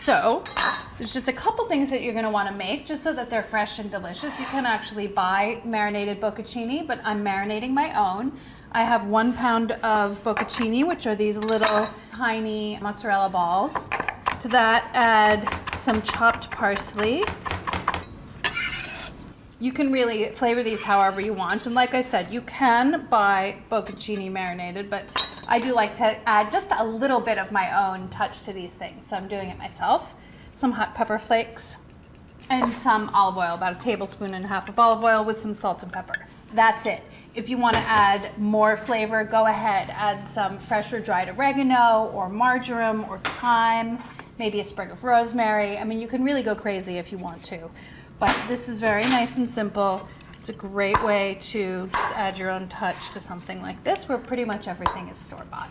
So there's just a couple things that you're going to want to make just so that they're fresh and delicious. You can actually buy marinated bocconcini, but I'm marinating my own. I have 1 pound of bocconcini, which are these little tiny mozzarella balls. To that, add some chopped parsley. You can really flavor these however you want. And like I said, you can buy bocconcini marinated, but I do like to add just a little bit of my own touch to these things. So I'm doing it myself. Some hot pepper flakes and some olive oil, about 1.5 tablespoons of olive oil with some salt and pepper. That's it. If you want to add more flavor, go ahead. Add some fresh or dried oregano or marjoram or thyme, maybe a sprig of rosemary. I mean, you can really go crazy if you want to. But this is very nice and simple. It's a great way to just add your own touch to something like this where pretty much everything is store-bought.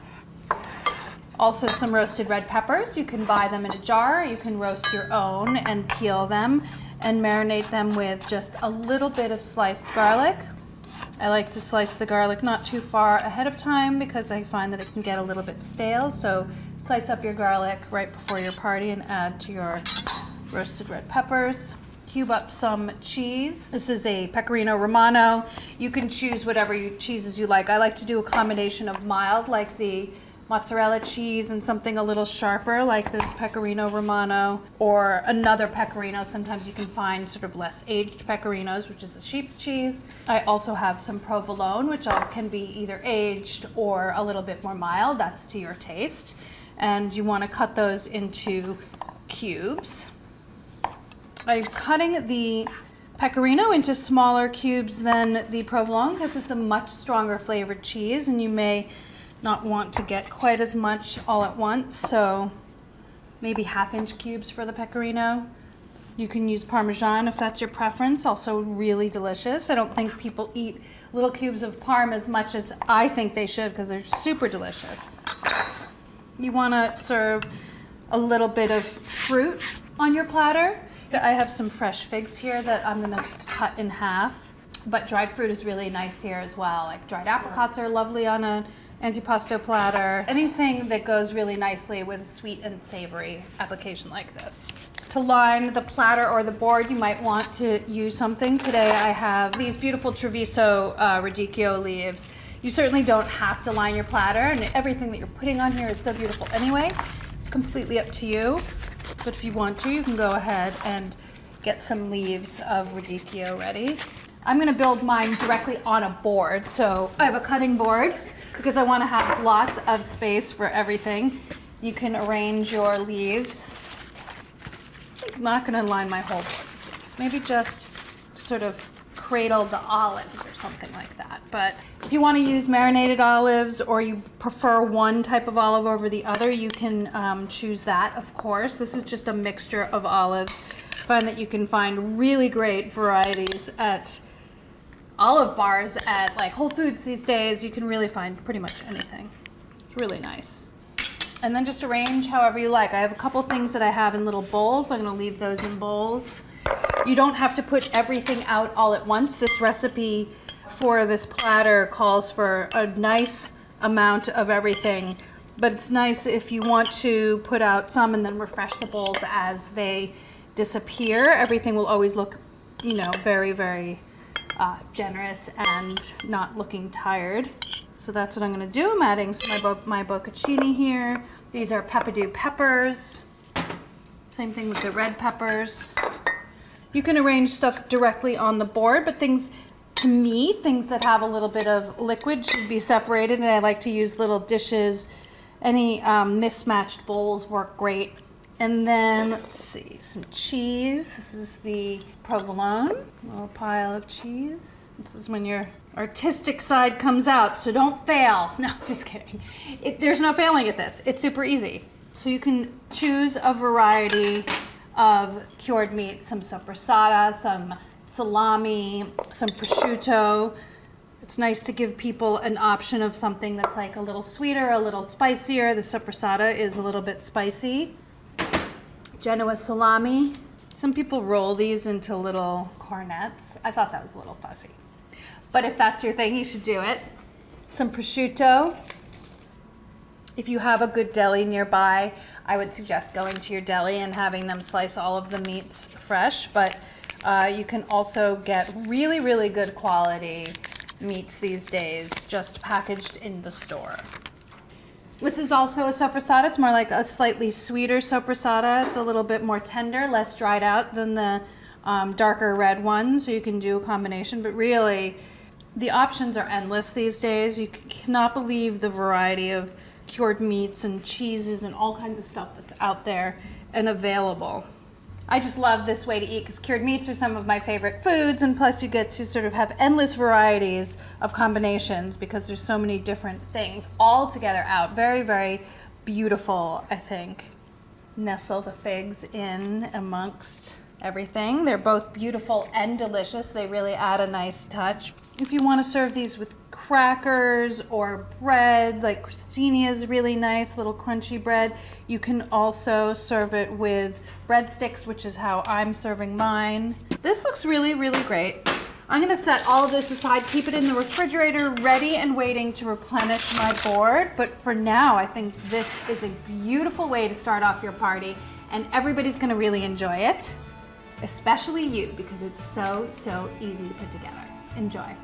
Also some roasted red peppers. You can buy them in a jar. You can roast your own and peel them and marinate them with just a little bit of sliced garlic. I like to slice the garlic not too far ahead of time because I find that it can get a little bit stale. So slice up your garlic right before your party and add to your roasted red peppers. Cube up some cheese. This is a Pecorino Romano. You can choose whatever cheeses you like. I like to do a combination of mild, like the mozzarella cheese, and something a little sharper, like this Pecorino Romano, or another Pecorino. Sometimes you can find sort of less aged Pecorinos, which is the sheep's cheese. I also have some provolone, which can be either aged or a little bit more mild. That's to your taste. And you want to cut those into cubes. I'm cutting the Pecorino into smaller cubes than the provolone because it's a much stronger flavored cheese and you may not want to get quite as much all at once, so maybe 1/2-inch cubes for the Pecorino. You can use Parmesan if that's your preference, also really delicious. I don't think people eat little cubes of Parm as much as I think they should because they're super delicious. You want to serve a little bit of fruit on your platter. I have some fresh figs here that I'm going to cut in half, but dried fruit is really nice here as well. Like dried apricots are lovely on an antipasto platter. Anything that goes really nicely with a sweet and savory application like this. To line the platter or the board, you might want to use something. Today I have these beautiful Treviso radicchio leaves. You certainly don't have to line your platter, and everything that you're putting on here is so beautiful anyway. It's completely up to you. But if you want to, you can go ahead and get some leaves of radicchio ready. I'm going to build mine directly on a board. So I have a cutting board because I want to have lots of space for everything. You can arrange your leaves. I think I'm not going to line my whole board. Just maybe just sort of cradle the olives or something like that. But if you want to use marinated olives or you prefer one type of olive over the other, you can choose that, of course. This is just a mixture of olives. I find that you can find really great varieties at olive bars at like Whole Foods these days. You can really find pretty much anything. It's really nice. And then just arrange however you like. I have a couple things that I have in little bowls. I'm going to leave those in bowls. You don't have to put everything out all at once. This recipe for this platter calls for a nice amount of everything, but it's nice if you want to put out some and then refresh the bowls as they disappear. Everything will always look, you know, very, very generous and not looking tired. So that's what I'm going to do. I'm adding some my bocconcini here. These are Peppadew peppers. Same thing with the red peppers. You can arrange stuff directly on the board, but things that have a little bit of liquid should be separated, and I like to use little dishes. Any mismatched bowls work great. And then, let's see, some cheese. This is the provolone, a little pile of cheese. This is when your artistic side comes out, so don't fail. No, just kidding. There's no failing at this. It's super easy. So you can choose a variety of cured meat, some soppressata, some salami, some prosciutto. It's nice to give people an option of something that's like a little sweeter, a little spicier. The soppressata is a little bit spicy. Genoa salami. Some people roll these into little cornets. I thought that was a little fussy. But if that's your thing, you should do it. Some prosciutto. If you have a good deli nearby, I would suggest going to your deli and having them slice all of the meats fresh, but you can also get really, really good quality meats these days just packaged in the store. This is also a soppressata. It's more like a slightly sweeter soppressata. It's a little bit more tender, less dried out than the darker red one, so you can do a combination, but really the options are endless these days. You cannot believe the variety of cured meats and cheeses and all kinds of stuff that's out there and available. I just love this way to eat because cured meats are some of my favorite foods, and plus you get to sort of have endless varieties of combinations because there's so many different things all together out. Very, very beautiful, I think. Nestle the figs in amongst everything. They're both beautiful and delicious. They really add a nice touch. If you want to serve these with crackers or bread, like crostini is really nice, little crunchy bread. You can also serve it with breadsticks, which is how I'm serving mine. This looks really, really great. I'm gonna set all of this aside, keep it in the refrigerator, ready and waiting to replenish my board. But for now, I think this is a beautiful way to start off your party, and everybody's gonna really enjoy it, especially you, because it's so, so easy to put together. Enjoy.